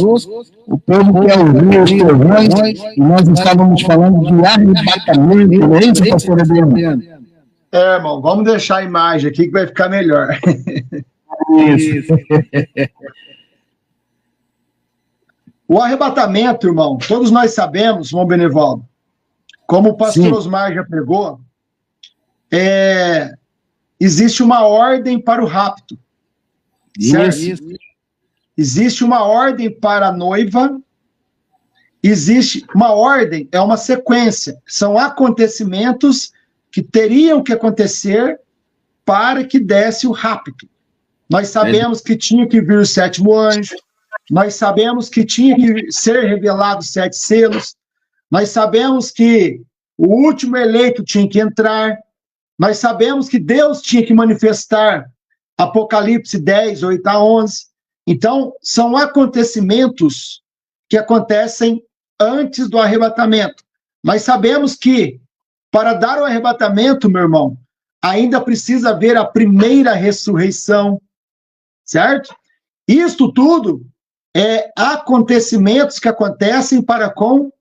o povo quer ouvir os trovões, e nós estávamos falando de arrebatamento, não é isso, pastor Adriano? Irmão, vamos deixar a imagem aqui que vai ficar melhor. Isso. O arrebatamento, irmão, todos nós sabemos, irmão Benivaldo, como o pastor Osmar já pregou, existe uma ordem para o rapto. Certo? Isso. Existe uma ordem para a noiva, existe uma ordem, é uma sequência, são acontecimentos que teriam que acontecer para que desse o rapto. Nós sabemos que tinha que vir o sétimo anjo, nós sabemos que tinha que ser revelado 7 selos, nós sabemos que o último eleito tinha que entrar, nós sabemos que Deus tinha que manifestar Apocalipse 10, 8 a 11. Então, são acontecimentos que acontecem antes do arrebatamento. Nós sabemos que, para dar o arrebatamento, meu irmão, ainda precisa haver a primeira ressurreição, certo? Isto tudo é acontecimentos que acontecem para com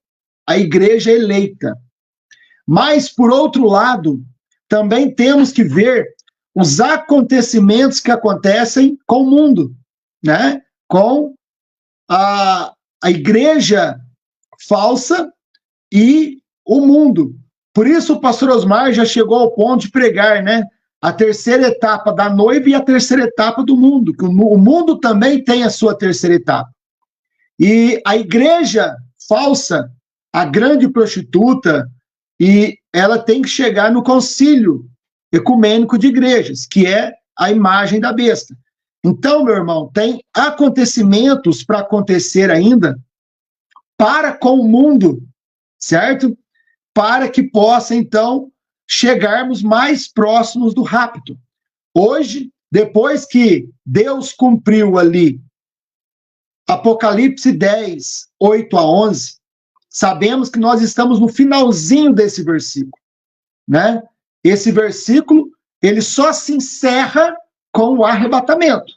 a igreja eleita. Mas, por outro lado, também temos que ver os acontecimentos que acontecem com o mundo, né? Com a igreja falsa e o mundo. Por isso o pastor Osmar já chegou ao ponto de pregar, né? A terceira etapa da noiva e a terceira etapa do mundo, que o mundo também tem a sua terceira etapa. E a igreja falsa, a grande prostituta, e ela tem que chegar no concílio ecumênico de igrejas, que é a imagem da besta. Então, meu irmão, tem acontecimentos para acontecer ainda para com o mundo, certo? Para que possa, então, chegarmos mais próximos do rapto. Hoje, depois que Deus cumpriu ali Apocalipse 10, 8 a 11, sabemos que nós estamos no finalzinho desse versículo, né? Esse versículo, ele só se encerra com o arrebatamento.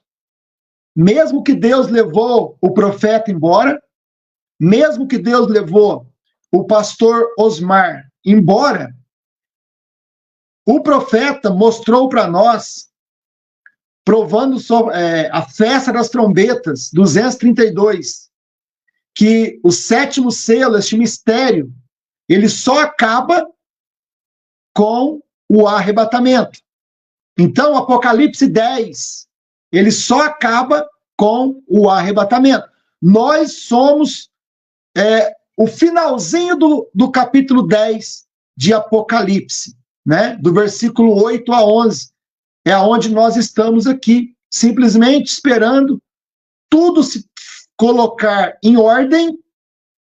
Mesmo que Deus levou o profeta embora, mesmo que Deus levou o pastor Osmar embora, o profeta mostrou para nós, provando a festa das trombetas, 232, que o sétimo selo, este mistério, ele só acaba com o arrebatamento. Então, Apocalipse 10, ele só acaba com o arrebatamento. Nós somos o finalzinho do capítulo 10 de Apocalipse, né? Do versículo 8 a 11. É onde nós estamos aqui, simplesmente esperando tudo se colocar em ordem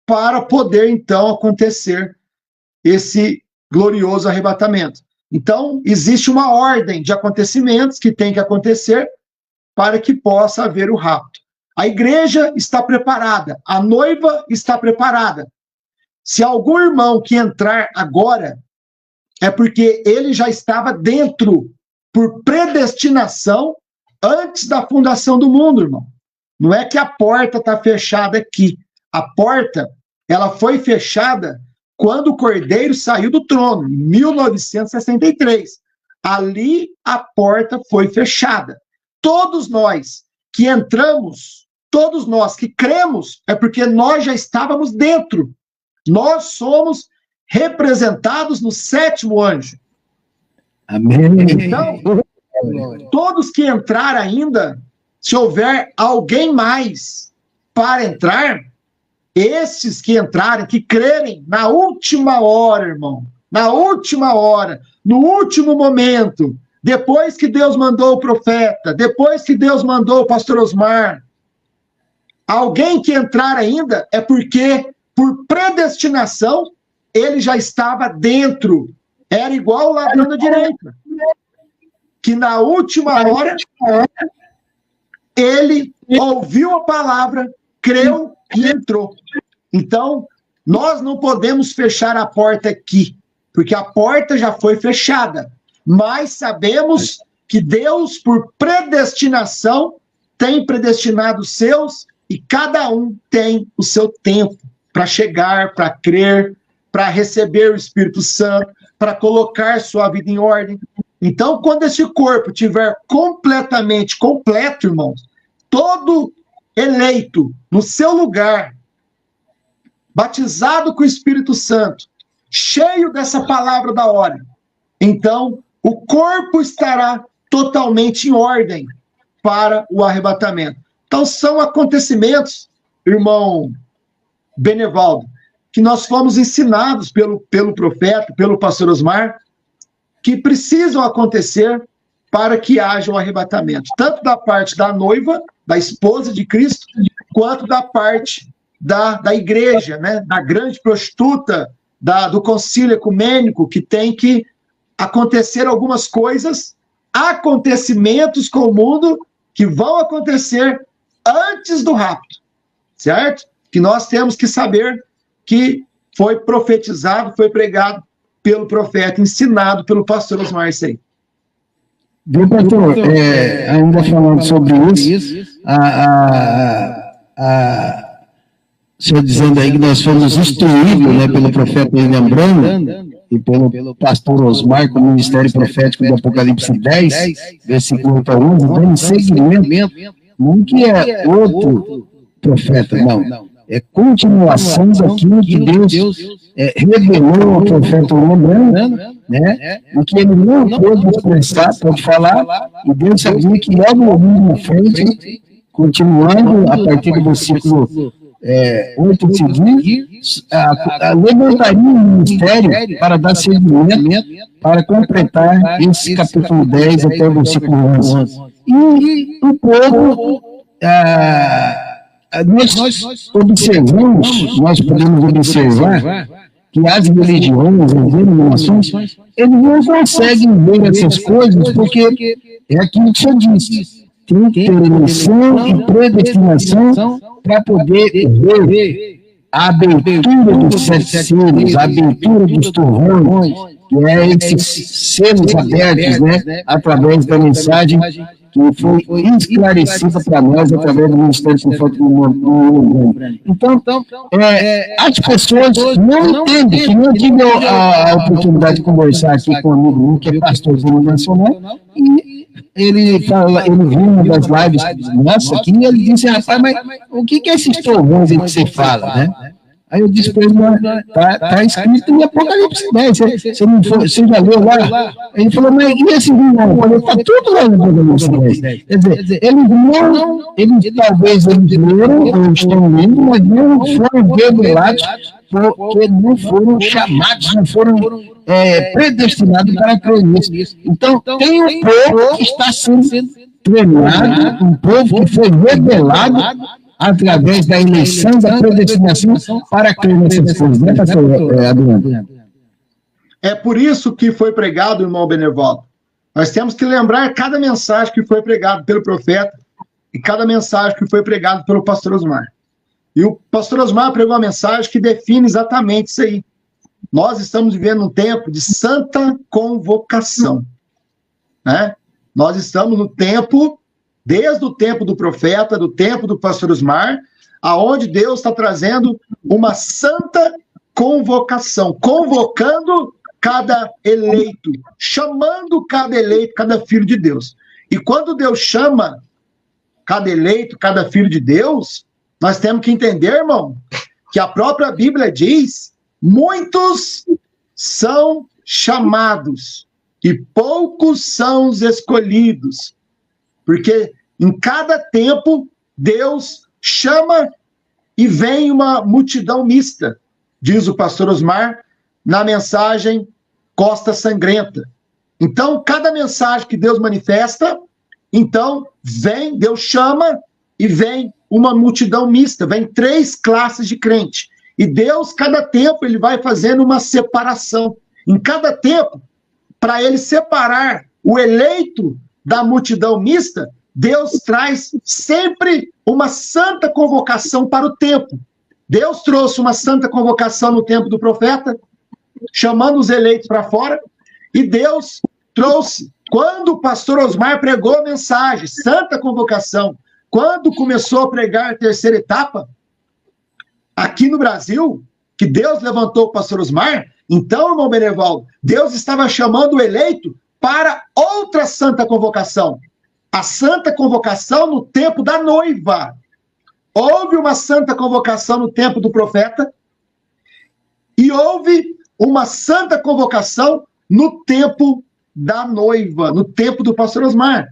para poder, então, acontecer esse glorioso arrebatamento. Então, existe uma ordem de acontecimentos que tem que acontecer para que possa haver o rapto. A igreja está preparada, a noiva está preparada. Se algum irmão que entrar agora, é porque ele já estava dentro, por predestinação, antes da fundação do mundo, irmão. Não é que a porta está fechada aqui. A porta, ela foi fechada quando o Cordeiro saiu do trono, em 1963. Ali a porta foi fechada. Todos nós que entramos, todos nós que cremos, é porque nós já estávamos dentro. Nós somos representados no sétimo anjo. Amém. Então, todos que entrar ainda, se houver alguém mais para entrar, esses que entrarem, que crerem na última hora, irmão, na última hora, no último momento, depois que Deus mandou o profeta, depois que Deus mandou o pastor Osmar, alguém que entrar ainda é porque, por predestinação, ele já estava dentro. Era igual o ladrão da direita, que na última hora ele ouviu a palavra, creu e entrou. Então, nós não podemos fechar a porta aqui, porque a porta já foi fechada. Mas sabemos que Deus, por predestinação, tem predestinado os seus E cada um tem o seu tempo para chegar, para crer, para receber o Espírito Santo, para colocar sua vida em ordem. Então, quando esse corpo estiver completamente completo, irmãos, todo eleito no seu lugar, batizado com o Espírito Santo, cheio dessa palavra da ordem, então o corpo estará totalmente em ordem para o arrebatamento. Então, são acontecimentos, irmão Benevaldo, que nós fomos ensinados pelo profeta, pelo pastor Osmar, que precisam acontecer para que haja um arrebatamento, tanto da parte da noiva, da esposa de Cristo, quanto da parte da igreja, né, da grande prostituta, do concílio ecumênico, que tem que acontecer algumas coisas, acontecimentos com o mundo que vão acontecer antes do rapto, certo? Que nós temos que saber que foi profetizado, foi pregado pelo profeta, ensinado pelo pastor Osmar Sei. Viu, pastor? Ainda falando sobre isso, o senhor dizendo aí que nós fomos instruídos, né, pelo profeta William Branham e pelo pastor Osmar com o ministério profético do Apocalipse 10, versículo 8 a 11, dando seguimento, não que é outro profeta, não. É continuação daquilo que Deus revelou ao profeta William Branham, né? O que ele não pôde expressar, pode falar, e Deus sabia que logo na frente, continuando a partir do versículo 8 de seguir, levantaria um ministério para dar seguimento, para completar esse capítulo 10 até o versículo 11. E o povo... nós observamos, nós podemos observar que as religiões, as denominações, eles não conseguem ver essas coisas porque é aquilo que o senhor disse. Tem que ter eleição e predestinação para poder ver a abertura dos 7 selos, a abertura dos torrões, que é esses selos abertos, né, através da mensagem que foi esclarecida para nós através do Ministério Profético do Mundo. Então, as pessoas não entendem, que não tive a oportunidade de conversar aqui com um amigo que é pastor nacional, e ele viu uma das lives nossa aqui, e ele disse, rapaz, mas o que é esses torrões aí que você fala, né? Aí eu disse para ele, está escrito em Apocalipse 10, você já leu lá? Ele falou, mas e esse irmão? Eu falei, está tudo lá no Apocalipse 10. Quer dizer, eles talvez leram, ou estão lendo, mas não foram revelados, porque não foram chamados, não foram predestinados para crer nisso. Então, tem um povo que está sendo treinado, um povo que foi revelado através da eleição, da predestinação para crer nessas coisas, né, pastor Adriano? É por isso que foi pregado, irmão Benevaldo. Nós temos que lembrar cada mensagem que foi pregado pelo profeta e cada mensagem que foi pregado pelo pastor Osmar. E o pastor Osmar pregou uma mensagem que define exatamente isso aí. Nós estamos vivendo um tempo de santa convocação, né? Nós estamos no tempo, desde o tempo do profeta, do tempo do pastor Osmar, aonde Deus está trazendo uma santa convocação, convocando cada eleito, chamando cada eleito, cada filho de Deus. E quando Deus chama cada eleito, cada filho de Deus, nós temos que entender, irmão, que a própria Bíblia diz, muitos são chamados e poucos são os escolhidos. Porque em cada tempo, Deus chama e vem uma multidão mista, diz o pastor Osmar, na mensagem Costa Sangrenta. Então, cada mensagem que Deus manifesta, então, vem, Deus chama e vem uma multidão mista, vem 3 classes de crente. E Deus, cada tempo, ele vai fazendo uma separação. Em cada tempo, para ele separar o eleito da multidão mista, Deus traz sempre uma santa convocação para o tempo. Deus trouxe uma santa convocação no tempo do profeta, chamando os eleitos para fora, e Deus trouxe, quando o pastor Osmar pregou a mensagem, santa convocação, quando começou a pregar a terceira etapa, aqui no Brasil, que Deus levantou o pastor Osmar, então, irmão Benevaldo, Deus estava chamando o eleito para outra santa convocação. A santa convocação no tempo da noiva. Houve uma santa convocação no tempo do profeta e houve uma santa convocação no tempo da noiva, no tempo do pastor Osmar.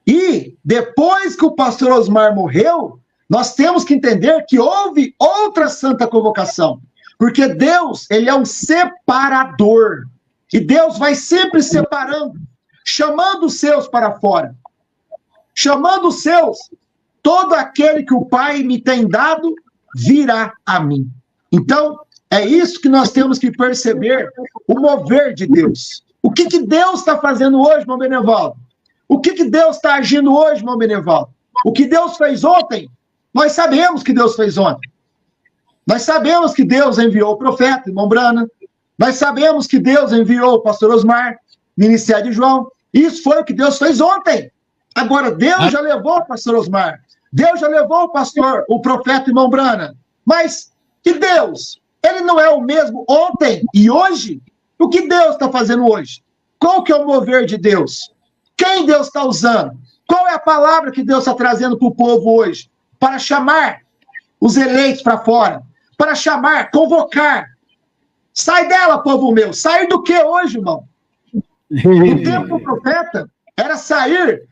E depois que o pastor Osmar morreu, nós temos que entender que houve outra santa convocação. Porque Deus, ele é um separador. E Deus vai sempre separando, chamando os seus para fora. Chamando os seus. Todo aquele que o Pai me tem dado, virá a mim. Então, é isso que nós temos que perceber, o mover de Deus. O que Deus está fazendo hoje, irmão Benevaldo? O que Deus está agindo hoje, irmão Benevaldo? O que Deus fez ontem, nós sabemos que Deus fez ontem. Nós sabemos que Deus enviou o profeta, irmão Brana. Nós sabemos que Deus enviou o pastor Osmar, ministério de João. Isso foi o que Deus fez ontem. Agora, Deus já levou o pastor Osmar. Deus já levou o pastor, o profeta, irmão Brana. Mas, e Deus? Ele não é o mesmo ontem e hoje? O que Deus está fazendo hoje? Qual que é o mover de Deus? Quem Deus está usando? Qual é a palavra que Deus está trazendo para o povo hoje? Para chamar os eleitos para fora. Para chamar, convocar. Sai dela, povo meu. Sair do que hoje, irmão? No tempo do profeta, era sair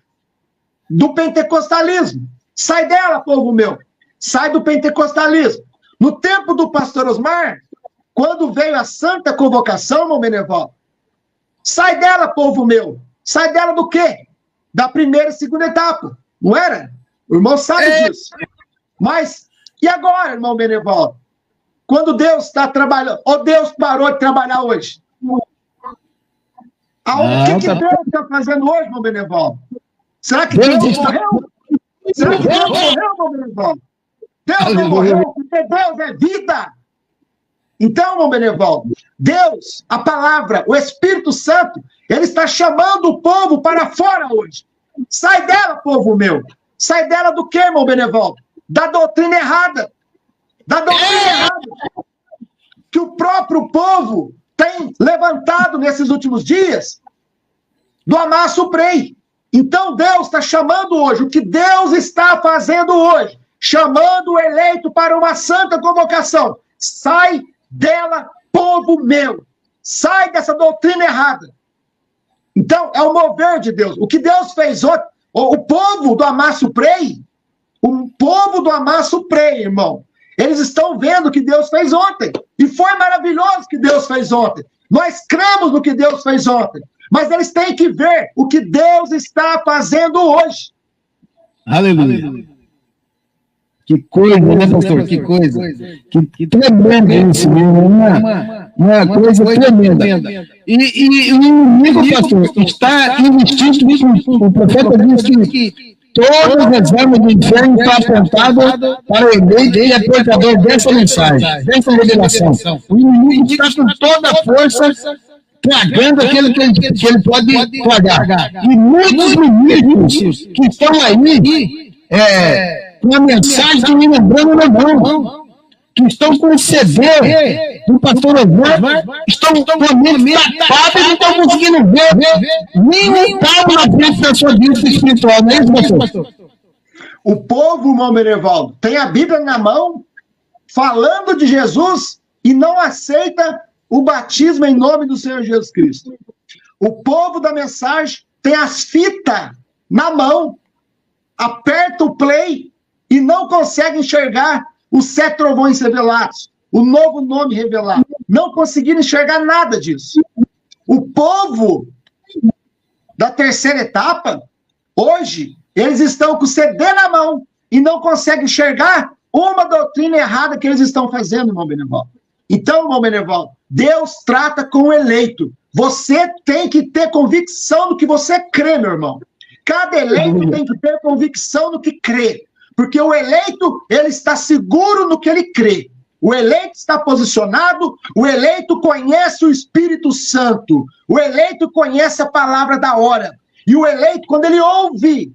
do pentecostalismo. Sai dela, povo meu. Sai do pentecostalismo. No tempo do pastor Osmar, quando veio a santa convocação, irmão Benevaldo, sai dela, povo meu. Sai dela do quê? Da primeira e segunda etapa. Não era? O irmão sabe disso. Mas, e agora, irmão Benevaldo? Quando Deus está trabalhando, ou Deus parou de trabalhar hoje? O que Deus está fazendo hoje, irmão Benevaldo? Será que Deus morreu? Será que Deus morreu, irmão Benevaldo? Deus não morreu, porque Deus é vida. Então, irmão Benevaldo, Deus, a palavra, o Espírito Santo, ele está chamando o povo para fora hoje. Sai dela, povo meu. Sai dela do quê, irmão Benevaldo? Da doutrina errada. Da doutrina errada. Que o próprio povo tem levantado nesses últimos dias do Amasso Prei. Então, Deus está chamando hoje. O que Deus está fazendo hoje? Chamando o eleito para uma santa convocação. Sai dela, povo meu. Sai dessa doutrina errada. Então, é o mover de Deus. O que Deus fez ontem, o povo do Amasso Prei, irmão, eles estão vendo o que Deus fez ontem. E foi maravilhoso o que Deus fez ontem. Nós cremos no que Deus fez ontem. Mas eles têm que ver o que Deus está fazendo hoje. Aleluia. Que coisa, né, pastor? Que coisa. Que tremendo isso, uma coisa tremenda. E o inimigo, pastor, está investido nisso. O profeta diz que todas as armas do inferno estão apontadas para o eleito e é portador dessa mensagem, dessa revelação. O inimigo está com toda a força tragando aquilo que ele pode tragar. E muitos ministros que estão aí com a mensagem de me lembrando na mão, que estão com o CD do pastor Osmar, estão com a mente tapada e não estão conseguindo ver nem um cabo na frente da sua vida espiritual, não é isso, pastor? O povo, irmão Benevaldo, tem a Bíblia na mão, falando de Jesus e não aceita o batismo em nome do Senhor Jesus Cristo. O povo da mensagem tem as fitas na mão, aperta o play e não consegue enxergar os 7 trovões revelados, o novo nome revelado. Não conseguiram enxergar nada disso. O povo da terceira etapa, hoje, eles estão com o CD na mão e não conseguem enxergar uma doutrina errada que eles estão fazendo, irmão Benevaldo. Então, irmão Benevaldo, Deus trata com o eleito. Você tem que ter convicção do que você crê, meu irmão. Cada eleito tem que ter convicção no que crê. Porque o eleito, ele está seguro no que ele crê. O eleito está posicionado, o eleito conhece o Espírito Santo. O eleito conhece a palavra da hora. E o eleito, quando ele ouve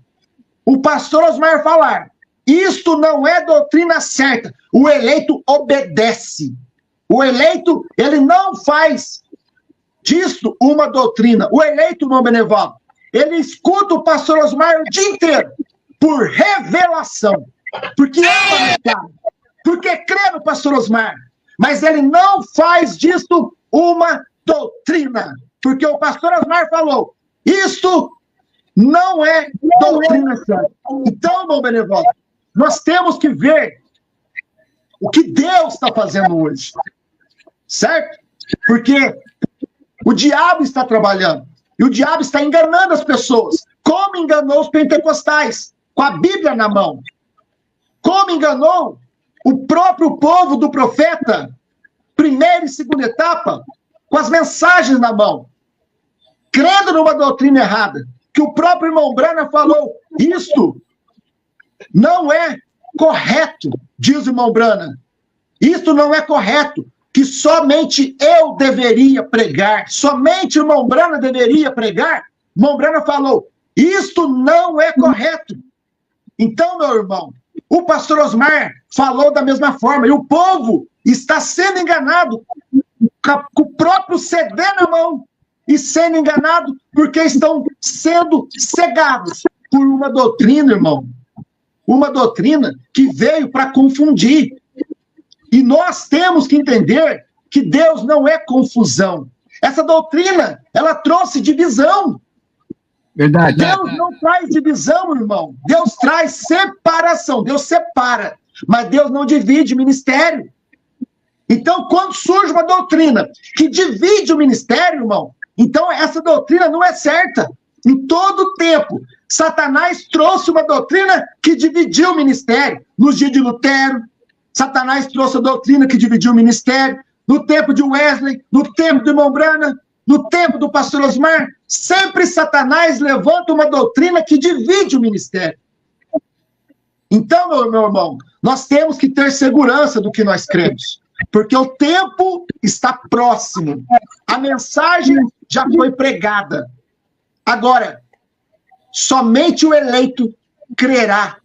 o pastor Osmar falar, isto não é doutrina certa, o eleito obedece. O eleito, ele não faz disto uma doutrina. O eleito, irmão Benevaldo, ele escuta o pastor Osmar o dia inteiro, por revelação, porque ama a mensagem, porque crê no pastor Osmar, mas ele não faz disto uma doutrina, porque o pastor Osmar falou, isto não é doutrina certa. Então, irmão Benevaldo, nós temos que ver o que Deus está fazendo hoje, certo? Porque o diabo está trabalhando, e o diabo está enganando as pessoas, como enganou os pentecostais, com a Bíblia na mão, como enganou o próprio povo do profeta, primeira e segunda etapa, com as mensagens na mão, crendo numa doutrina errada, que o próprio irmão Brana falou, isto não é correto, diz o irmão Brana, isto não é correto, que somente eu deveria pregar, somente o irmão Brana deveria pregar. O irmão Brana falou, isto não é correto. Então, meu irmão, o pastor Osmar falou da mesma forma, e o povo está sendo enganado, com o próprio CD na mão, e sendo enganado porque estão sendo cegados por uma doutrina, irmão. Uma doutrina que veio para confundir. E nós temos que entender que Deus não é confusão. Essa doutrina, ela trouxe divisão. Verdade. Deus não traz divisão, irmão. Deus traz separação. Deus separa, mas Deus não divide ministério. Então, quando surge uma doutrina que divide o ministério, irmão, então essa doutrina não é certa. Em todo tempo, Satanás trouxe uma doutrina que dividiu o ministério. Nos dias de Lutero, Satanás trouxe a doutrina que dividiu o ministério. No tempo de Wesley, no tempo do irmão Brana, no tempo do pastor Osmar, sempre Satanás levanta uma doutrina que divide o ministério. Então, meu irmão, nós temos que ter segurança do que nós cremos, porque o tempo está próximo. A mensagem já foi pregada. Agora, somente o eleito crerá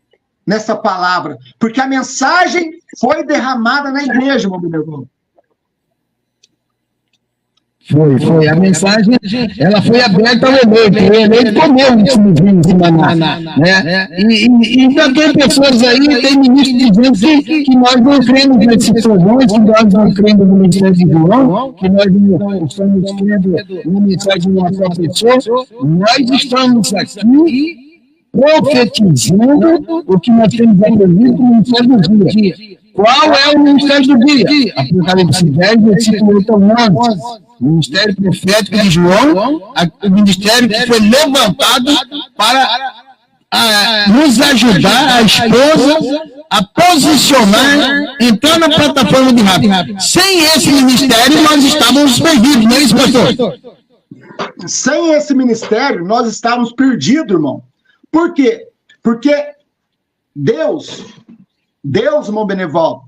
nessa palavra, porque a mensagem foi derramada na igreja, meu irmão. Foi. A mensagem, ela foi aberta ao eleito. O eleito comeu esse vinho de maná, né? E ainda tem pessoas aí, tem ministros dizendo que nós não cremos nesses fogões, que nós não cremos no ministério de João, que nós não estamos crendo na mensagem de uma só pessoa. Nós estamos aqui profetizando o que nós temos aprendido no ministério do dia. Qual é o ministério do dia? Apocalipse 10, versículo 8 ao 11. O ministério profético de João, o ministério que foi levantado para nos ajudar, a esposa, a posicionar, entrar na plataforma de rádio. Sem esse ministério, nós estávamos perdidos, não é isso, pastor? Sem esse ministério, nós estávamos perdidos, irmão. Por quê? Porque Deus, irmão Benevaldo,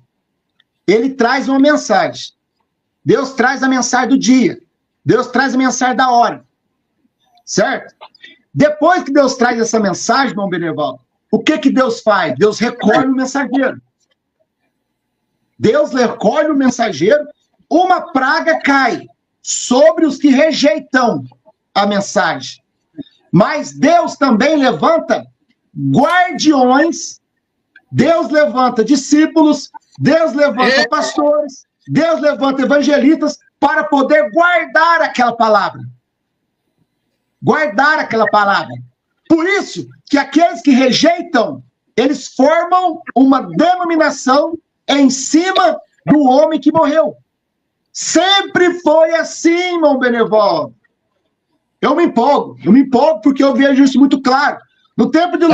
ele traz uma mensagem. Deus traz a mensagem do dia. Deus traz a mensagem da hora. Certo? Depois que Deus traz essa mensagem, irmão Benevaldo, o que Deus faz? Deus recolhe o mensageiro. Deus recolhe o mensageiro, uma praga cai sobre os que rejeitam a mensagem. Mas Deus também levanta guardiões, Deus levanta discípulos, Deus levanta pastores, Deus levanta evangelistas para poder guardar aquela palavra. Guardar aquela palavra. Por isso que aqueles que rejeitam, eles formam uma denominação em cima do homem que morreu. Sempre foi assim, irmão Benevaldo. Eu me empolgo porque eu vejo isso muito claro. No tempo de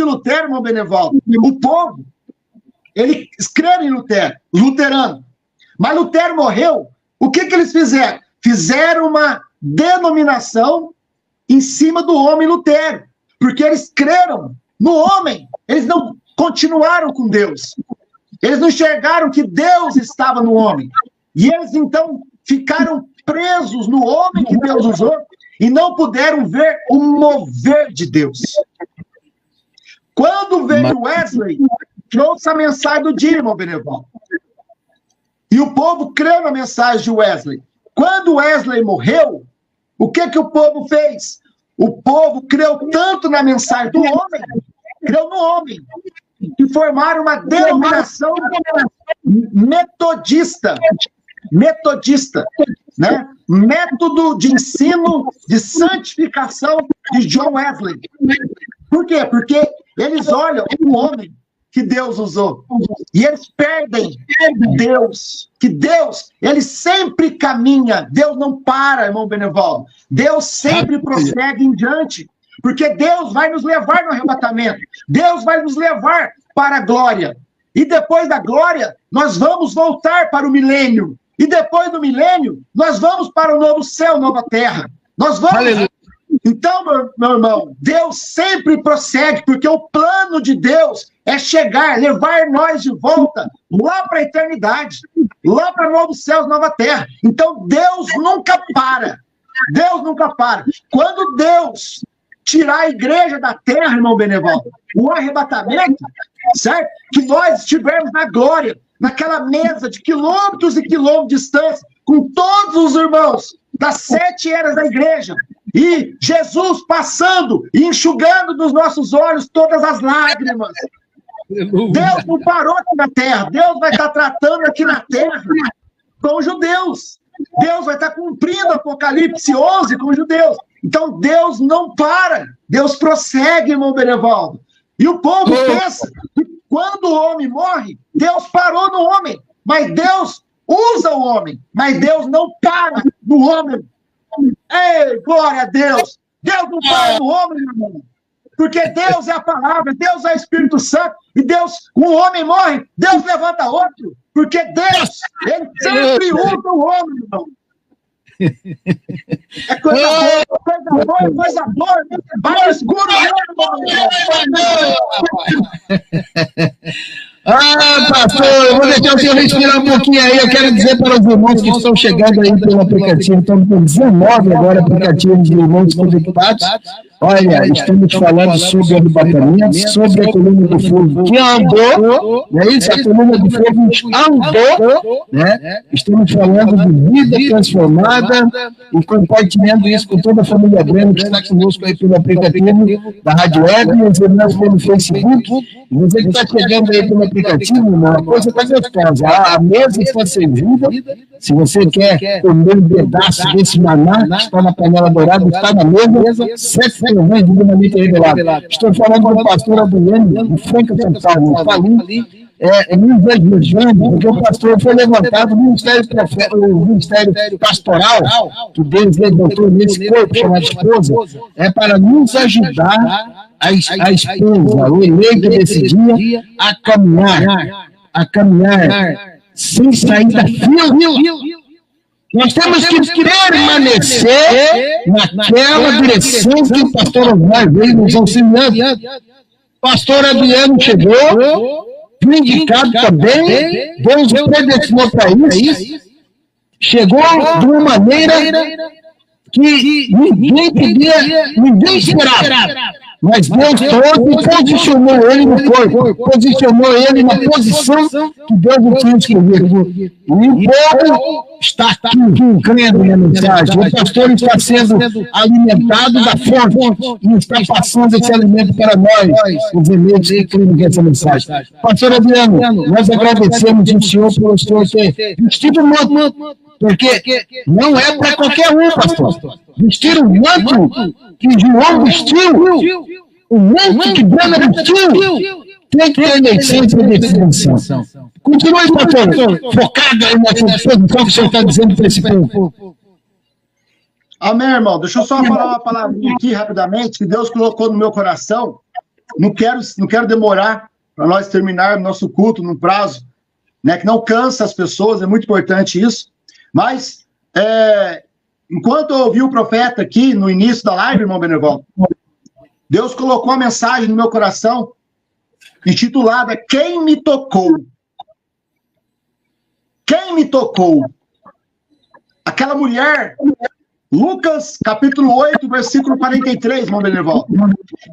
Lutero, irmão Benevaldo, o povo, ele escreve em Lutero, luterano. Mas Lutero morreu, o que eles fizeram? Fizeram uma denominação em cima do homem Lutero, porque eles creram no homem, eles não continuaram com Deus. Eles não enxergaram que Deus estava no homem. E eles, então, ficaram presos no homem que Deus usou e não puderam ver o mover de Deus. Quando veio Wesley, trouxe a mensagem do dia, irmão Benevaldo. E o povo creu na mensagem de Wesley. Quando Wesley morreu, o que o povo fez? O povo creu tanto na mensagem do homem, creu no homem, que formaram uma denominação metodista, né? Método de ensino de santificação de John Wesley. Por quê? Porque eles olham o homem que Deus usou e eles perdem Deus, que Deus, ele sempre caminha, Deus não para, irmão Benevaldo, Deus sempre prossegue em diante, porque Deus vai nos levar no arrebatamento, Deus vai nos levar para a glória, e depois da glória, nós vamos voltar para o milênio, e depois do milênio, nós vamos para o novo céu, nova terra, nós vamos... Aleluia. Então, meu irmão, Deus sempre prossegue, porque o plano de Deus é chegar, levar nós de volta lá para a eternidade, lá para novos céus, nova terra. Então, Deus nunca para. Deus nunca para. Quando Deus tirar a igreja da terra, irmão Benevaldo, o arrebatamento, certo? Que nós estivermos na glória, naquela mesa de quilômetros e quilômetros de distância, com todos os irmãos das 7 eras da igreja, e Jesus passando e enxugando dos nossos olhos todas as lágrimas. Deus não parou aqui na terra. Deus vai estar tratando aqui na terra com os judeus. Deus vai estar cumprindo Apocalipse 11 com os judeus. Então Deus não para. Deus prossegue, irmão Benevaldo. E o povo pensa que quando o homem morre, Deus parou no homem. Mas Deus usa o homem. Mas Deus não para no homem. Ei, glória a Deus! Deus não para no homem, irmão. Porque Deus é a palavra, Deus é o Espírito Santo, e Deus, um homem morre, Deus levanta outro, porque Deus, ele sempre usa o homem, irmão. É coisa boa, coisa boa, vai no escuro, pastor, eu vou deixar o senhor respirar um pouquinho aí. Eu quero dizer para os irmãos que estão chegando aí pelo aplicativo, estamos com 19 agora aplicativos de irmãos conectados. Olha, estamos falando sobre o arrebatamento, sobre a coluna do fogo que andou, não é isso? A coluna do fogo andou, né? Estamos falando de vida transformada e compartilhando isso com toda a família Breno que está conosco aí pelo aplicativo da Rádio Web, e os irmãos pelo Facebook. Você que está chegando aí pelo aplicativo, a coisa está gostosa. A mesa está servida. Se você quer comer um pedaço desse maná que está na panela dourada, está na mesa, 7 de dinamite revelado. Estou falando do pastor Adriano, de Franca, São Paulo. Está ali, nos evangelizando, porque o pastor foi levantado no o ministério pastoral, que Deus levantou nesse corpo chamado esposa, para nos ajudar a esposa, o eleito desse dia, a caminhar sem sair da fila. Nós temos que permanecer naquela direção que o pastor Osmar veio nos auxiliando. Pastor Adriano chegou, vindicado também, Deus o predestinou para isso. Chegou de uma maneira que ninguém esperava. Mas Deus todo posicionou ele no corpo, posicionou ele na posição que Deus o tinha escolhido. E o povo está aqui crendo na mensagem. O pastor está sendo alimentado da fonte e está passando esse alimento para nós, os eleitos que creem nessa mensagem. Pastor Adriano, nós agradecemos o senhor pelo senhor ter vestido o manto, porque não é para qualquer um, pastor. Vestir o manto que João vestiu, o manto que Brana vestiu, tem que ter licença de definição. Continue, pastor, focado aí nessa disposição que o senhor está dizendo para esse povo. Amém, irmão. Deixa eu só falar uma palavrinha aqui rapidamente, que Deus colocou no meu coração. Não quero demorar para nós terminarmos nosso culto no prazo, né, que não cansa as pessoas, é muito importante isso. Mas, enquanto eu ouvi o profeta aqui no início da live, irmão Benevaldo, Deus colocou uma mensagem no meu coração intitulada Quem me tocou? Quem me tocou? Aquela mulher Lucas, capítulo 8, versículo 43, irmão Benevaldo.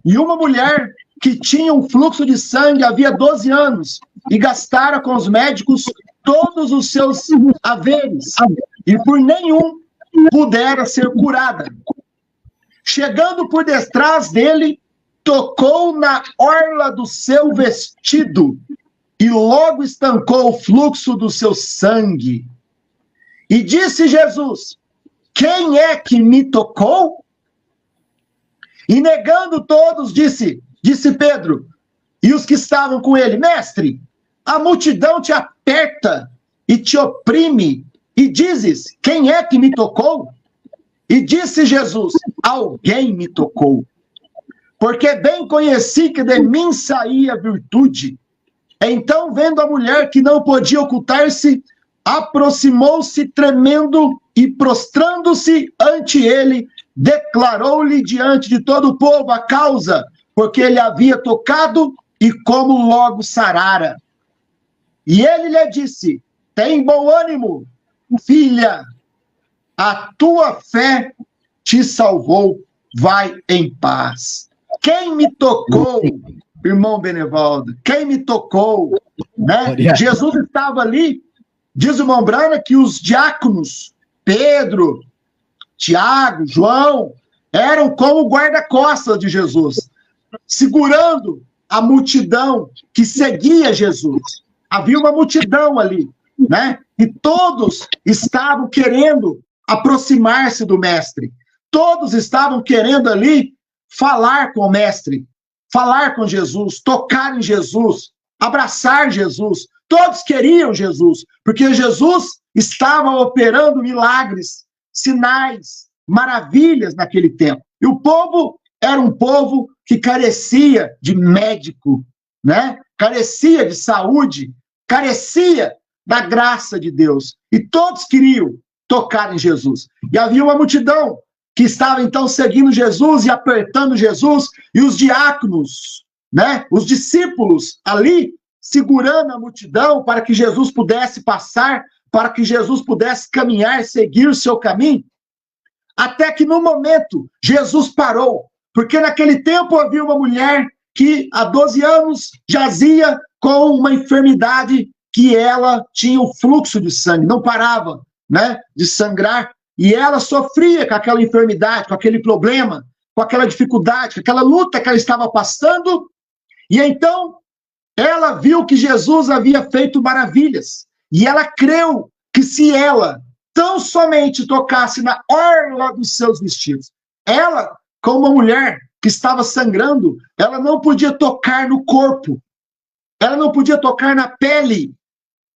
E uma mulher que tinha um fluxo de sangue havia 12 anos e gastara com os médicos todos os seus haveres, e por nenhum pudera ser curada. Chegando por detrás dele, tocou na orla do seu vestido, e logo estancou o fluxo do seu sangue. E disse Jesus: quem é que me tocou? E negando todos, disse Pedro, e os que estavam com ele: mestre, a multidão te aperta e te oprime, e dizes: quem é que me tocou? E disse Jesus: alguém me tocou, porque bem conheci que de mim saía virtude. Então, vendo a mulher que não podia ocultar-se, aproximou-se tremendo e, prostrando-se ante ele, declarou-lhe diante de todo o povo a causa, porque ele havia tocado e como logo sarara. E ele lhe disse: tem bom ânimo, filha, a tua fé te salvou, vai em paz. Quem me tocou, irmão Benevaldo? Quem me tocou? Né? Jesus estava ali, diz o irmão Brana, que os diáconos, Pedro, Tiago, João, eram como guarda-costas de Jesus, segurando a multidão que seguia Jesus. Havia uma multidão ali, né? E todos estavam querendo aproximar-se do mestre. Todos estavam querendo ali falar com o mestre, falar com Jesus, tocar em Jesus, abraçar Jesus. Todos queriam Jesus, porque Jesus estava operando milagres, sinais, maravilhas naquele tempo. E o povo era um povo que carecia de médico, né? Carecia de saúde, carecia da graça de Deus. E todos queriam tocar em Jesus. E havia uma multidão que estava então seguindo Jesus e apertando Jesus, e os diáconos, né? Os discípulos ali segurando a multidão para que Jesus pudesse passar, para que Jesus pudesse caminhar, seguir o seu caminho. Até que no momento Jesus parou, porque naquele tempo havia uma mulher que há 12 anos jazia com uma enfermidade que ela tinha um fluxo de sangue, não parava, né, de sangrar, e ela sofria com aquela enfermidade, com aquele problema, com aquela dificuldade, com aquela luta que ela estava passando, e então ela viu que Jesus havia feito maravilhas, e ela creu que se ela tão somente tocasse na orla dos seus vestidos, ela, como uma mulher que estava sangrando, ela não podia tocar no corpo, ela não podia tocar na pele,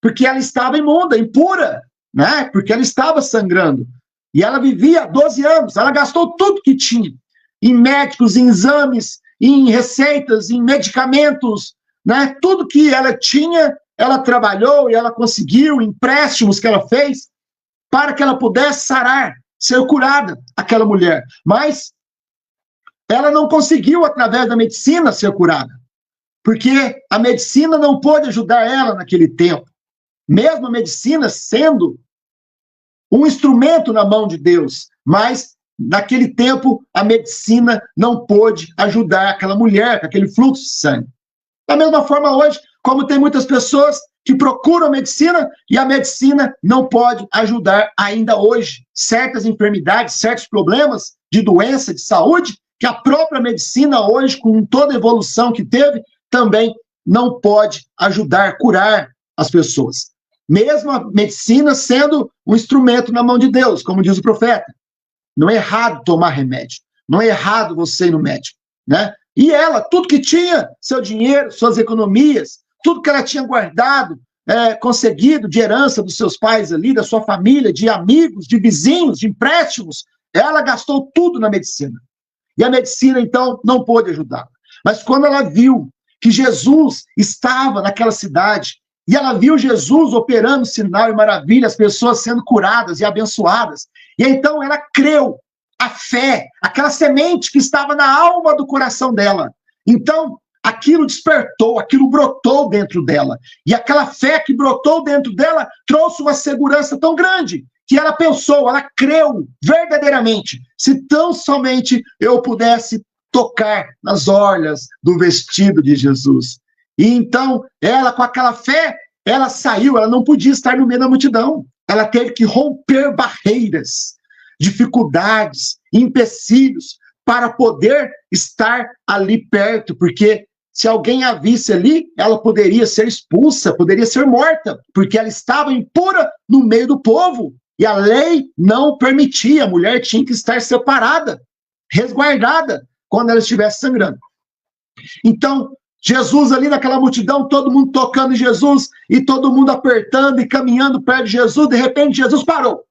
porque ela estava imunda, impura, né? Porque ela estava sangrando. E ela vivia há 12 anos, ela gastou tudo que tinha, em médicos, em exames, em receitas, em medicamentos, né? Tudo que ela tinha, ela trabalhou e ela conseguiu, empréstimos que ela fez, para que ela pudesse sarar, ser curada, aquela mulher. Mas ela não conseguiu, através da medicina, ser curada, porque a medicina não pôde ajudar ela naquele tempo. Mesmo a medicina sendo um instrumento na mão de Deus, mas naquele tempo a medicina não pôde ajudar aquela mulher com aquele fluxo de sangue. Da mesma forma hoje, como tem muitas pessoas que procuram a medicina e a medicina não pode ajudar ainda hoje certas enfermidades, certos problemas de doença, de saúde, que a própria medicina hoje, com toda a evolução que teve, também não pode ajudar a curar as pessoas. Mesmo a medicina sendo um instrumento na mão de Deus, como diz o profeta. Não é errado tomar remédio. Não é errado você ir no médico, né? E ela, tudo que tinha, seu dinheiro, suas economias, tudo que ela tinha guardado, conseguido de herança dos seus pais ali, da sua família, de amigos, de vizinhos, de empréstimos, ela gastou tudo na medicina. E a medicina, então, não pôde ajudá-la. Mas quando ela viu que Jesus estava naquela cidade, e ela viu Jesus operando sinal e maravilha, as pessoas sendo curadas e abençoadas. E então ela creu, a fé, aquela semente que estava na alma do coração dela. Então, aquilo despertou, aquilo brotou dentro dela. E aquela fé que brotou dentro dela trouxe uma segurança tão grande, que ela pensou, ela creu verdadeiramente, se tão somente eu pudesse tocar nas orlas do vestido de Jesus. E então, ela com aquela fé, ela saiu, ela não podia estar no meio da multidão. Ela teve que romper barreiras, dificuldades, empecilhos, para poder estar ali perto, porque se alguém a visse ali, ela poderia ser expulsa, poderia ser morta, porque ela estava impura no meio do povo, e a lei não permitia, a mulher tinha que estar separada, resguardada, quando ela estivesse sangrando. Então, Jesus ali naquela multidão, todo mundo tocando em Jesus, e todo mundo apertando e caminhando perto de Jesus, de repente Jesus parou.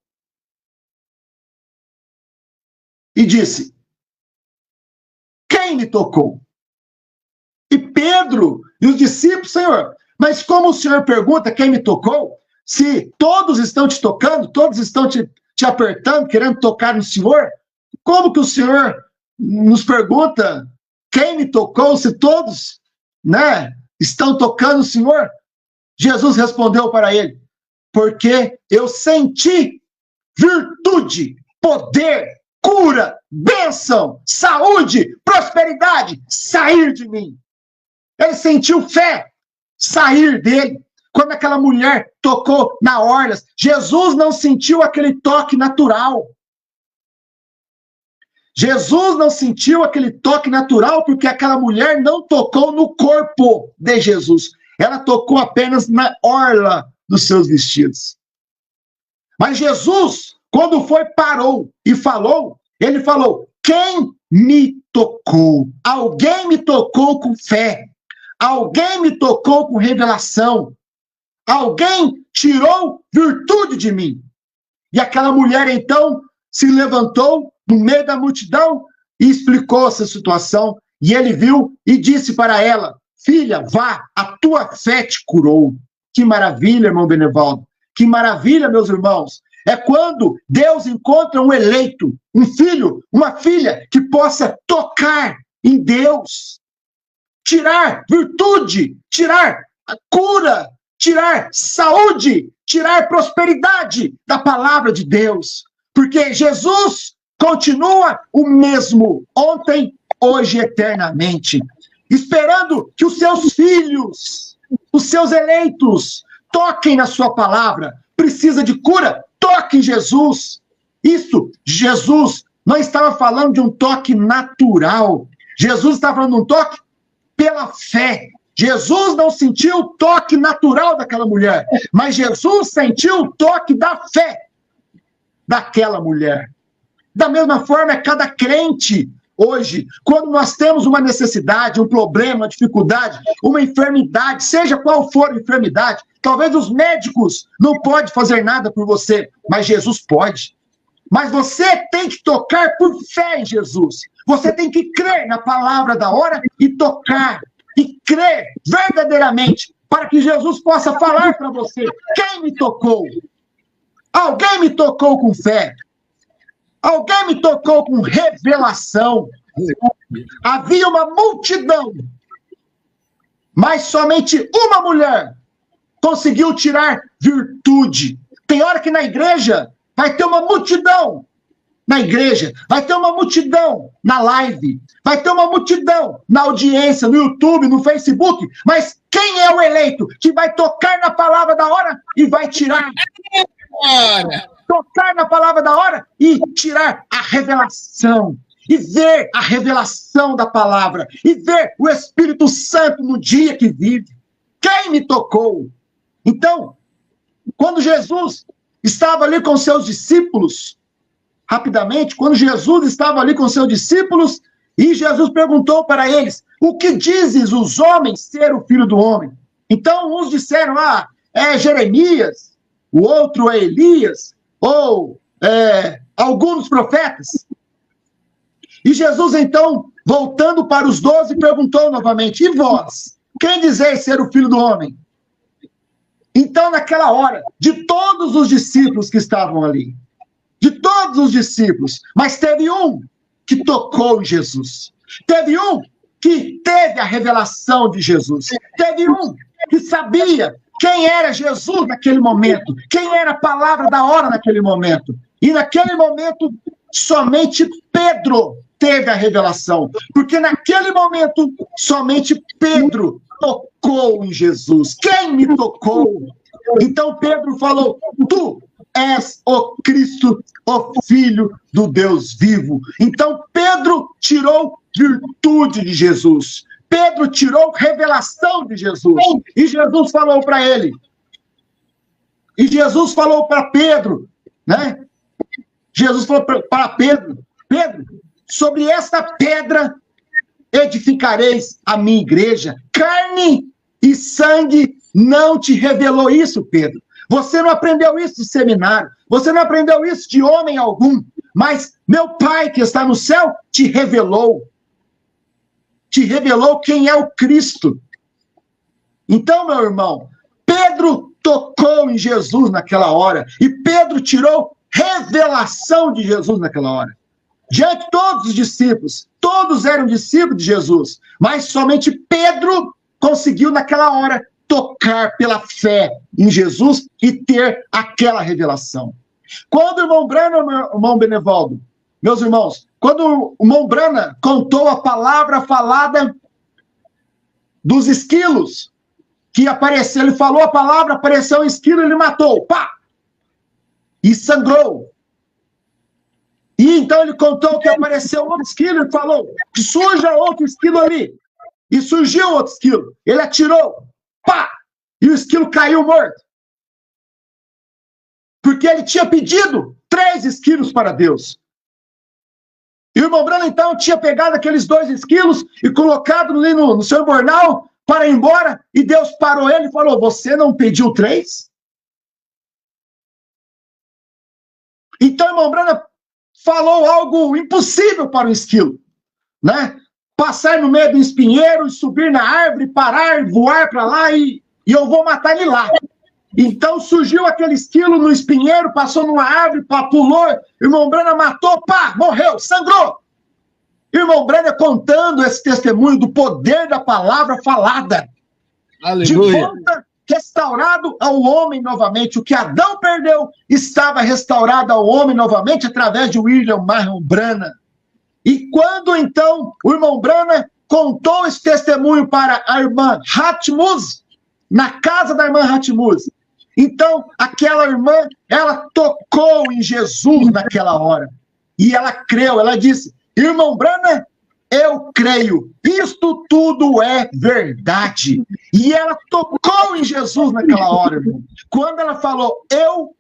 E disse: quem me tocou? E Pedro e os discípulos: Senhor, mas como o Senhor pergunta quem me tocou? Se todos estão te tocando, todos estão te apertando, querendo tocar no Senhor, como que o Senhor nos pergunta quem me tocou, se todos, estão tocando o Senhor? Jesus respondeu para ele: porque eu senti virtude, poder, cura, bênção, saúde, prosperidade sair de mim. Ele sentiu fé sair dele. Quando aquela mulher tocou na orla, Jesus não sentiu aquele toque natural. Jesus não sentiu aquele toque natural porque aquela mulher não tocou no corpo de Jesus. Ela tocou apenas na orla dos seus vestidos. Mas Jesus, quando parou e falou, ele falou: quem me tocou? Alguém me tocou com fé. Alguém me tocou com revelação. Alguém tirou virtude de mim. E aquela mulher, então, se levantou no meio da multidão e explicou essa situação. E ele viu e disse para ela: filha, vá, a tua fé te curou. Que maravilha, irmão Benevaldo. Que maravilha, meus irmãos. É quando Deus encontra um eleito, um filho, uma filha, que possa tocar em Deus. Tirar virtude, tirar a cura, tirar saúde, tirar prosperidade da palavra de Deus. Porque Jesus continua o mesmo, ontem, hoje e eternamente. Esperando que os seus filhos, os seus eleitos, toquem na sua palavra. Precisa de cura? Toque em Jesus. Isso, Jesus não estava falando de um toque natural. Jesus estava falando de um toque pela fé. Jesus não sentiu o toque natural daquela mulher, mas Jesus sentiu o toque da fé daquela mulher. Da mesma forma, cada crente hoje, quando nós temos uma necessidade, um problema, uma dificuldade, uma enfermidade, seja qual for a enfermidade, talvez os médicos não podem fazer nada por você, mas Jesus pode. Mas você tem que tocar por fé em Jesus. Você tem que crer na palavra da hora e tocar. E crer verdadeiramente para que Jesus possa falar para você: quem me tocou? Alguém me tocou com fé. Alguém me tocou com revelação. Havia uma multidão, mas somente uma mulher conseguiu tirar virtude. Tem hora que na igreja vai ter uma multidão. Na igreja, vai ter uma multidão na live, vai ter uma multidão na audiência, no YouTube, no Facebook, mas quem é o eleito que vai tocar na palavra da hora e vai tirar? Tocar na palavra da hora e tirar a revelação, e ver a revelação da palavra, e ver o Espírito Santo no dia que vive. Quem me tocou? Então, quando Jesus estava ali com seus discípulos, rapidamente, quando Jesus estava ali com seus discípulos, e Jesus perguntou para eles: o que dizes os homens ser o Filho do Homem? Então, uns disseram: é Jeremias, o outro é Elias, ou algum dos profetas. E Jesus, então, voltando para os 12, perguntou novamente: e vós, quem dizeis ser o Filho do Homem? Então, naquela hora, de todos os discípulos que estavam ali, de todos os discípulos, mas teve um que tocou em Jesus. Teve um que teve a revelação de Jesus. Teve um que sabia quem era Jesus naquele momento, quem era a palavra da hora naquele momento. E naquele momento, somente Pedro teve a revelação, porque naquele momento, somente Pedro tocou em Jesus. Quem me tocou? Então Pedro falou, tu és o Cristo, o Filho do Deus vivo. Então Pedro tirou virtude de Jesus. Pedro tirou revelação de Jesus. E Jesus falou para ele. E Jesus falou para Pedro, né? Jesus falou para Pedro, Pedro, sobre esta pedra edificareis a minha igreja. Carne e sangue não te revelou isso, Pedro. Você não aprendeu isso de seminário. Você não aprendeu isso de homem algum. Mas meu Pai que está no céu te revelou. Te revelou quem é o Cristo. Então, meu irmão, Pedro tocou em Jesus naquela hora. E Pedro tirou revelação de Jesus naquela hora. Diante de todos os discípulos, todos eram discípulos de Jesus, mas somente Pedro conseguiu naquela hora tocar pela fé em Jesus e ter aquela revelação. Quando o irmão Brana, meu irmão Benevaldo, meus irmãos, quando o irmão Brana contou a palavra falada dos esquilos, que apareceu, ele falou a palavra, apareceu um esquilo, ele matou, pá! E sangrou. E então ele contou que apareceu outro esquilo e falou, surja outro esquilo ali. E surgiu outro esquilo. Ele atirou, pá! E o esquilo caiu morto. Porque ele tinha pedido 3 esquilos para Deus. E o irmão Brana, então, tinha pegado aqueles 2 esquilos e colocado ali no seu embornal para ir embora. E Deus parou ele e falou, você não pediu 3? Então, o irmão Brana falou algo impossível para o esquilo, né? Passar no meio do espinheiro, subir na árvore, parar, voar para lá e eu vou matar ele lá. Então surgiu aquele esquilo no espinheiro, passou numa árvore, pulou, irmão Brana matou, pá, morreu, sangrou. Irmão Brana contando esse testemunho do poder da palavra falada. Aleluia. De volta, restaurado ao homem novamente. O que Adão perdeu estava restaurado ao homem novamente através de William Marion Brana. E quando então o irmão Brana contou esse testemunho para a irmã Hatmuz, na casa da irmã Hatmuz, então aquela irmã, ela tocou em Jesus naquela hora. E ela creu, ela disse, irmão Brana, eu creio, isto tudo é verdade. E ela tocou em Jesus naquela hora, irmão. Quando ela falou, eu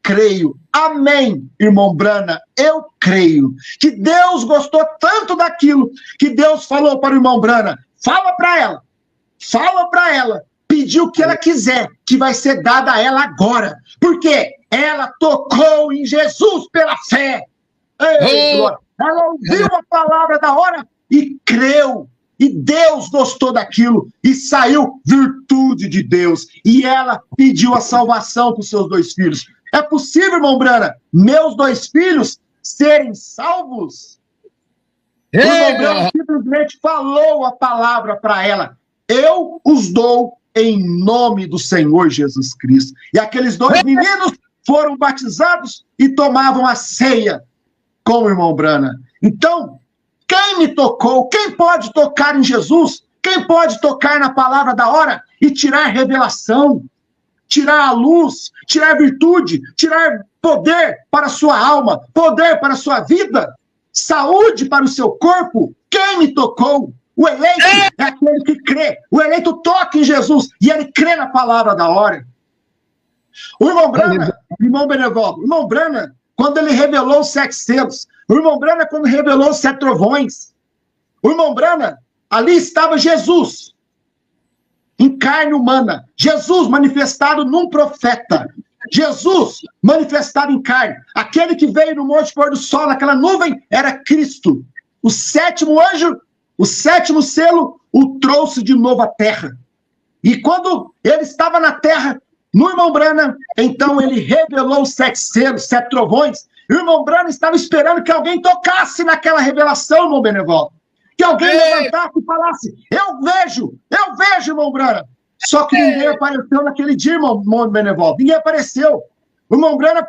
creio, amém, irmão Brana, eu creio. Que Deus gostou tanto daquilo, que Deus falou para o irmão Brana, fala para ela, pediu o que ela quiser, que vai ser dada a ela agora. Porque ela tocou em Jesus pela fé. Ei, glória. Ela ouviu a palavra da hora e creu. E Deus gostou daquilo. E saiu virtude de Deus. E ela pediu a salvação para os seus 2 filhos. É possível, irmão Brana, meus 2 filhos serem salvos? O irmão Brana simplesmente falou a palavra para ela. Eu os dou em nome do Senhor Jesus Cristo. E aqueles 2 meninos foram batizados e tomavam a ceia com o irmão Brana. Então, quem me tocou? Quem pode tocar em Jesus? Quem pode tocar na palavra da hora e tirar revelação, tirar a luz, tirar virtude, tirar poder para a sua alma, poder para a sua vida, saúde para o seu corpo? Quem me tocou? O eleito é aquele que crê. O eleito toca em Jesus e ele crê na palavra da hora. O irmão Brana, irmão Benevaldo, o irmão Brana, quando ele revelou os 7 selos, o irmão Brana, quando revelou os 7 trovões, o irmão Brana, ali estava Jesus, em carne humana, Jesus manifestado num profeta, Jesus manifestado em carne, aquele que veio no monte pôr do sol, naquela nuvem, era Cristo. O 7º anjo, o 7º selo, o trouxe de novo à terra. E quando ele estava na terra, no irmão Brana, então ele revelou os 7 selos, 7 trovões. E o irmão Brana estava esperando que alguém tocasse naquela revelação, irmão Benevaldo. Que alguém levantasse e falasse, eu vejo, irmão Brana. Só que ninguém apareceu naquele dia, irmão Benevaldo. Ninguém apareceu. O irmão Brana,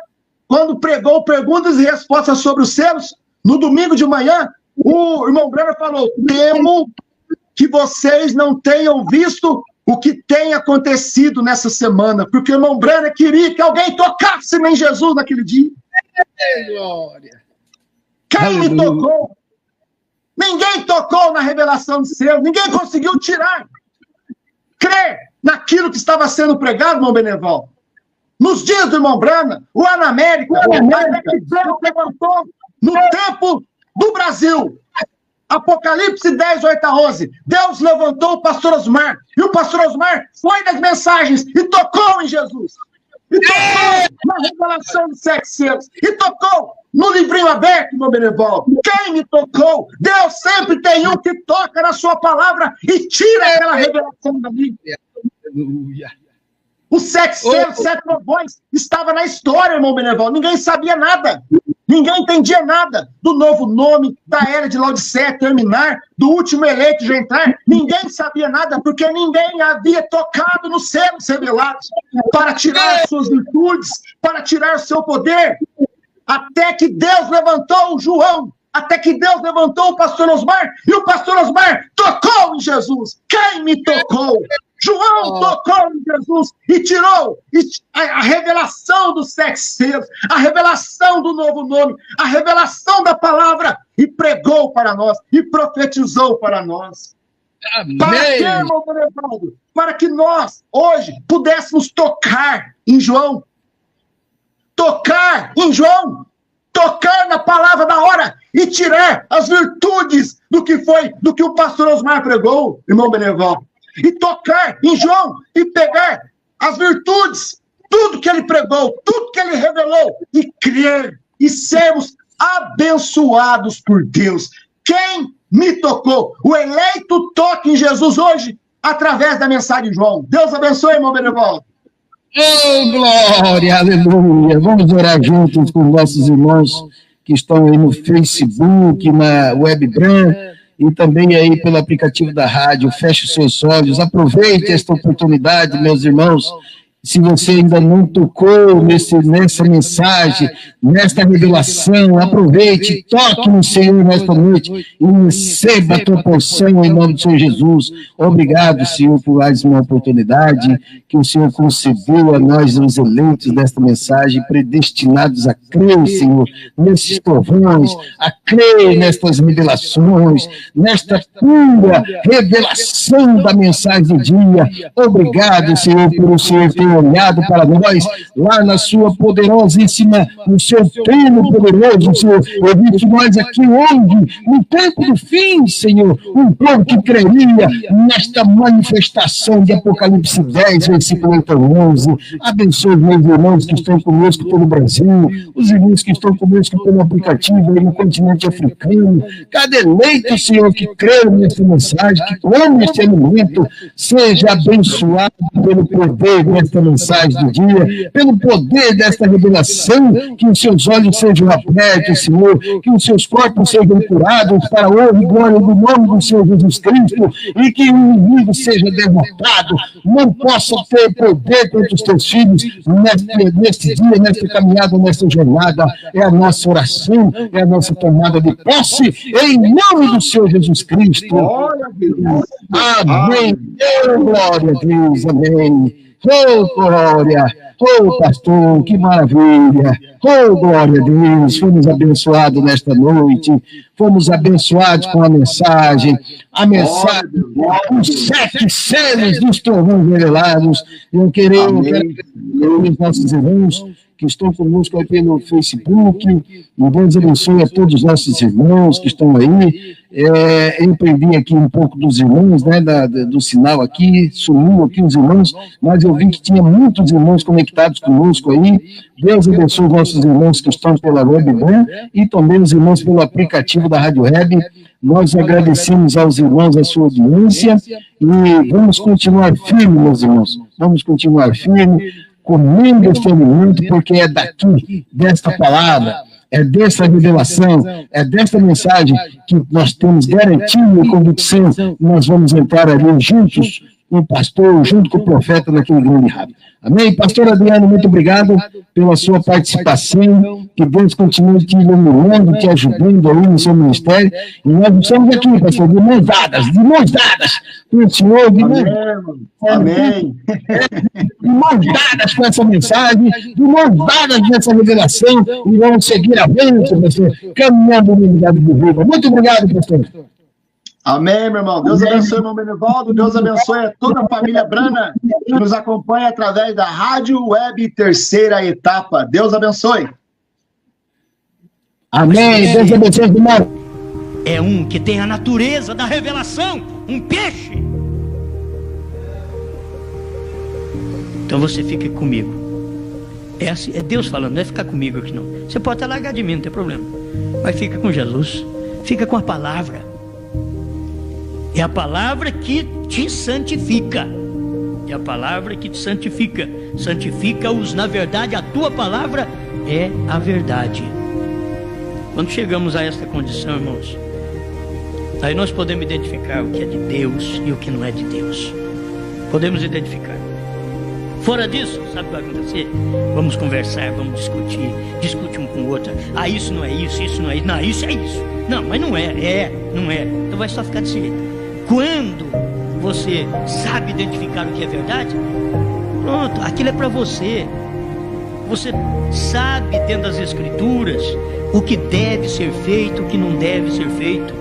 quando pregou perguntas e respostas sobre os selos, no domingo de manhã, o irmão Brana falou: temo que vocês não tenham visto o que tem acontecido nessa semana, porque o irmão Brana queria que alguém tocasse em Jesus naquele dia. Glória. Quem me tocou? Ninguém tocou na revelação de Deus, ninguém conseguiu tirar, crer naquilo que estava sendo pregado, irmão Benevaldo. Nos dias do irmão Brana, lá na América, Deus levantou no tempo do Brasil. Apocalipse 10, 8 a 11. Deus levantou o pastor Osmar. E o pastor Osmar foi nas mensagens e tocou em Jesus. E tocou na revelação de sete selos. E tocou no livrinho aberto, meu Benevaldo. Quem me tocou? Deus sempre tem um que toca na sua palavra e tira aquela revelação da Bíblia. Aleluia. Os sete selos, sete trovões, estava na história, irmão Benevaldo. Ninguém sabia nada. Ninguém entendia nada do novo nome, da era de Laodiceia terminar, do último eleito já entrar. Ninguém sabia nada, porque ninguém havia tocado nos selos revelados para tirar as suas virtudes, para tirar o seu poder. Até que Deus levantou o João, até que Deus levantou o pastor Osmar, e o pastor Osmar tocou em Jesus. Quem me tocou? João tocou em Jesus e tirou a revelação dos sete selos, a revelação do novo nome, a revelação da palavra, e pregou para nós, e profetizou para nós. Amém. Para quê, irmão Benevaldo? Para que nós, hoje, pudéssemos tocar em João. Tocar em João. Tocar na palavra da hora e tirar as virtudes do que o pastor Osmar pregou, irmão Benevaldo. E tocar em João e pegar as virtudes, tudo que ele pregou, tudo que ele revelou, e crer e sermos abençoados por Deus. Quem me tocou? O eleito toca em Jesus hoje através da mensagem de João. Deus abençoe, irmão Benevaldo. Oh, glória, aleluia. Vamos orar juntos com nossos irmãos que estão aí no Facebook, na Webram, e também aí pelo aplicativo da rádio. Feche os seus olhos, aproveite esta oportunidade, meus irmãos. Se você ainda não tocou nessa mensagem, nesta revelação, aproveite, toque no Senhor nesta noite e receba a tua porção em nome do Senhor Jesus. Obrigado, Senhor, por mais uma oportunidade que o Senhor concedeu a nós, os eleitos desta mensagem, predestinados a crer, Senhor, nesses trovões, a crer nestas revelações, nesta pura revelação da mensagem do dia. Obrigado, Senhor, por o Senhor ter olhado para nós, lá na sua poderosíssima, no seu treino poderoso, Senhor. Eu vi que nós aqui hoje, no tempo do fim, Senhor, um povo que creria nesta manifestação de Apocalipse 10, versículo 8 a 11. Abençoe os meus irmãos que estão conosco pelo Brasil, os irmãos que estão conosco pelo aplicativo aí no continente africano. Cada eleito, Senhor, que crê nessa mensagem, que come este alimento, seja abençoado pelo poder desta mensagem do dia, pelo poder desta revelação, que os seus olhos sejam abertos, Senhor, que os seus corpos sejam curados para a honra e glória do nome do Senhor Jesus Cristo, e que o inimigo seja derrotado, não possa ter poder contra os teus filhos neste dia, nesta caminhada, nesta jornada. É a nossa oração, é a nossa tomada de posse, em nome do Senhor Jesus Cristo. Glória a Deus. Amém. Oh, glória a Deus, amém. Oh, glória! Oh, pastor, que maravilha! Oh, glória a Deus! Fomos abençoados nesta noite, fomos abençoados com a mensagem os 7 selos dos trovões revelados. Eu quero os nossos irmãos que estão conosco aqui no Facebook, e Deus abençoe a todos os nossos irmãos que estão aí. Eu perdi aqui um pouco dos irmãos, né, do sinal aqui, sumiu aqui os irmãos, mas eu vi que tinha muitos irmãos conectados conosco aí. Deus abençoe os nossos irmãos que estão pela Webram e também os irmãos pelo aplicativo da Rádio Web. Nós agradecemos aos irmãos a sua audiência e vamos continuar firmes, meus irmãos, vamos continuar firmes, comendo este alimento, porque é daqui, desta palavra, é dessa revelação, é desta mensagem que nós temos garantido e convicção, nós vamos entrar ali juntos com o pastor, junto com o profeta naquele grande rápido. Amém? Pastor Adriano, muito obrigado pela sua participação, que Deus continue te iluminando, te ajudando aí no seu ministério, e nós estamos aqui, pastor, de mãos dadas com o senhor, Amém. De mãos dadas com essa mensagem, de mãos dadas nessa revelação, e vamos seguir avante, pastor, caminhando no unidade de vida. Muito obrigado, pastor. Amém, meu irmão. Deus abençoe, irmão Benivaldo. Deus abençoe a toda a família Brana que nos acompanha através da Rádio Web Terceira Etapa. Deus abençoe. Amém. Deus abençoe, irmão. É um que tem a natureza da revelação, um peixe. Então você fica comigo. É assim, é Deus falando, não é ficar comigo aqui não. Você pode até largar de mim, não tem problema. Mas fica com Jesus, fica com a palavra. É a palavra que te santifica. É a palavra que te santifica. Santifica-os na verdade. A tua palavra é a verdade. Quando chegamos a esta condição, irmãos, aí nós podemos identificar o que é de Deus e o que não é de Deus. Podemos identificar. Fora disso, sabe o que vai acontecer? Vamos conversar, vamos discutir. Discute um com o outro. Ah, isso não é isso, isso não é isso. Não, isso é isso. Não, mas não é. Não é. Então vai só ficar desse jeito. Quando você sabe identificar o que é verdade, pronto, aquilo é para você. Você sabe dentro das Escrituras o que deve ser feito, o que não deve ser feito.